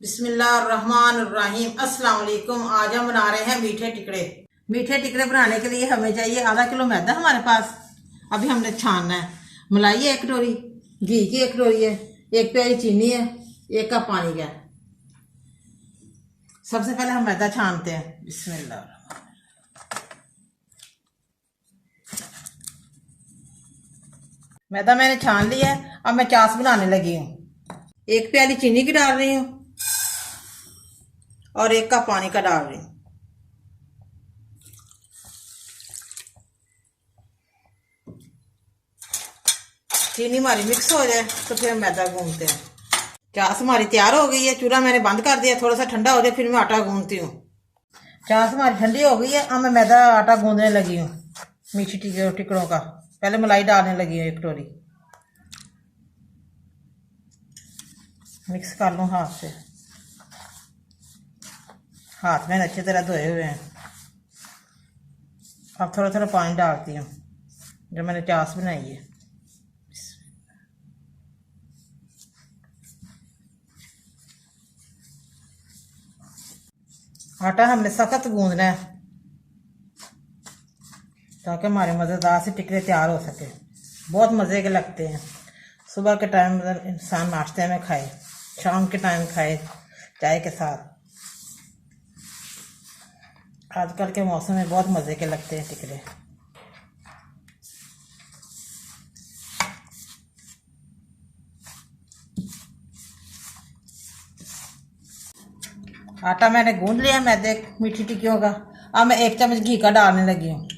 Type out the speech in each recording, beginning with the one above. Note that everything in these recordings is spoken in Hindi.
बिस्मिल्लाहिर्रहमानिर्रहीम। अस्सलाम वालेकुम। आज हम बना रहे हैं मीठे टिकड़े। मीठे टिकड़े बनाने के लिए हमें चाहिए आधा किलो मैदा हमारे पास। अभी हमने छानना है। मलाई है 1 कटोरी, घी की 1 कटोरी है, 1 प्याली चीनी है, 1 कप पानी का। सबसे पहले हम मैदा छानते हैं। बिस्मिल्लाह। मैदा मैंने छान लिया है। अब मैं चास बनाने लगी हूँ। 1 प्याली चीनी की डाल रही हूँ और 1 कप पानी का डाल रही हूँ। चीनी हमारी मिक्स हो जाए तो फिर हम मैदा गूंथते हैं। चास हमारी तैयार हो गई है। चूल्हा मैंने बंद कर दिया, थोड़ा सा ठंडा हो जाए फिर मैं आटा गूंथती हूँ। चास हमारी ठंडी हो गई है। अब मैं मैदा आटा गूंदने लगी हूँ मीठी टिकड़ों का। पहले मलाई डालने लगी हूँ 1 कटोरी। मिक्स कर लूँ हाथ से। हाथ में अच्छी तरह धोए हुए हैं। अब थोड़ा थोड़ा पानी डालती हूँ जो मैंने चास बनाई है। आटा हमने सख्त गूंदना है ताकि हमारे मज़ेदार से टिकड़े तैयार हो सके। बहुत मज़े के लगते हैं। सुबह के टाइम इंसान नाश्ते में खाए, शाम के टाइम खाए चाय के साथ। आजकल के मौसम में बहुत मज़े के लगते हैं टिकड़े। आटा मैंने गूंद लिया मैदे मीठी टिक्कियों का। अब मैं 1 चम्मच घी का डालने लगी हूँ।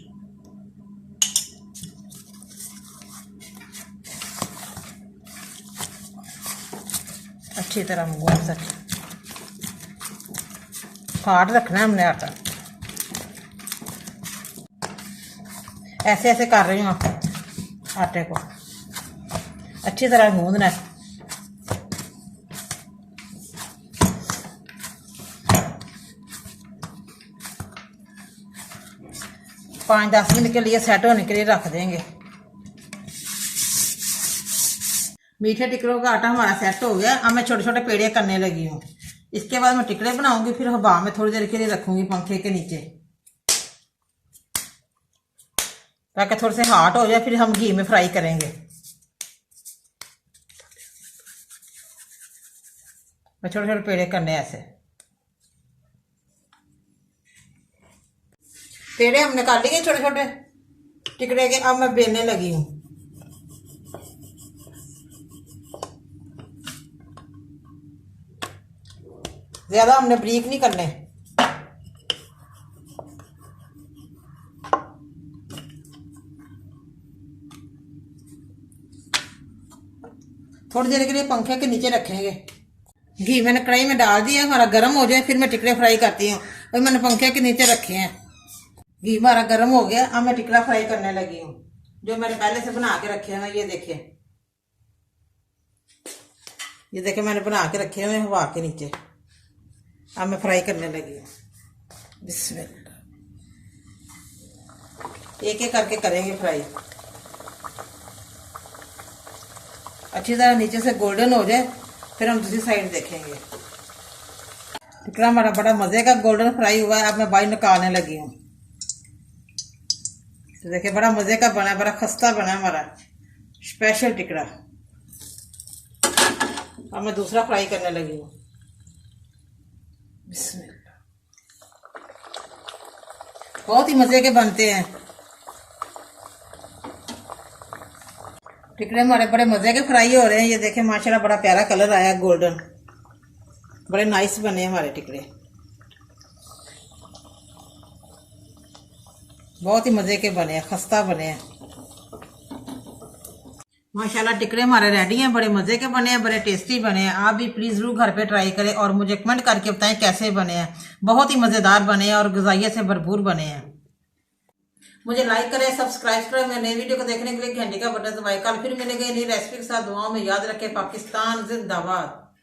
अच्छी तरह हम गूंद सकें। फाड़ रखना है हमने आटा। ऐसे ऐसे कर रही हूँ आटे को। अच्छी तरह गूंदना है। पाँच 10 मिनट के लिए सेट होने के लिए रख देंगे। मीठे टिकड़ों का आटा हमारा सेट हो गया। अब मैं छोटे छोटे पेड़े करने लगी हूँ। इसके बाद मैं टिकड़े बनाऊंगी, फिर हवा में थोड़ी देर के लिए रखूंगी पंखे के नीचे ताकि थोड़े से हार्ड हो जाए। फिर हम घी में फ्राई करेंगे। मैं छोटे छोटे पेड़े करने ऐसे। पेड़े हमने काट लिए छोटे छोटे टिकड़े के। अब मैं बेलने लगी हूँ। ज्यादा हमने बारीक नहीं करने। थोड़ी देर के लिए पंखे के नीचे रखेंगे। घी मैंने कढ़ाई में डाल दिया, हमारा गर्म हो जाए फिर मैं टिकड़े फ्राई करती हूँ। और मैंने पंखे के नीचे रखे हैं। घी हमारा गर्म हो गया। अब मैं टिकड़ा फ्राई करने लगी हूँ जो मैंने पहले से बना के रखे हैं। ये देखे मैंने बना के रखे हुए हवा के नीचे। अब मैं फ्राई करने लगी हूँ। बिस्मिल्लाह। एक एक करके करेंगे फ्राई। अच्छी तरह नीचे से गोल्डन हो जाए फिर हम दूसरी साइड देखेंगे। टिकड़ा हमारा बड़ा मजे का गोल्डन फ्राई हुआ है। अब मैं बाहर निकालने लगी हूँ। तो देखिए बड़ा मजे का बना, बड़ा खस्ता बना हमारा स्पेशल टिकड़ा। अब मैं दूसरा फ्राई करने लगी हूँ। बिस्मिल्लाह। बहुत ही मजे के बनते हैं टिकड़े हमारे। बड़े मजे के फ्राई हो रहे हैं। ये देखें माशाल्लाह बड़ा प्यारा कलर आया गोल्डन। बड़े नाइस बने हमारे टिकड़े। बहुत ही मजे के बने हैं, खस्ता बने हैं माशाल्लाह। टिकड़े हमारे रेडी हैं। बड़े मजे के बने हैं, बड़े टेस्टी बने हैं। आप भी प्लीज जरूर घर पे ट्राई करें और मुझे कमेंट करके बताएं कैसे बने हैं। बहुत ही मजेदार बने हैं और ग़िज़ाइयत से भरपूर बने हैं। मुझे लाइक करें, सब्सक्राइब करें। मेरे नई वीडियो को देखने के लिए घंटे का बटन दबाएं। कल फिर मिलेंगे नई रेसिपी के साथ। दुआओं में याद रखें। पाकिस्तान जिंदाबाद।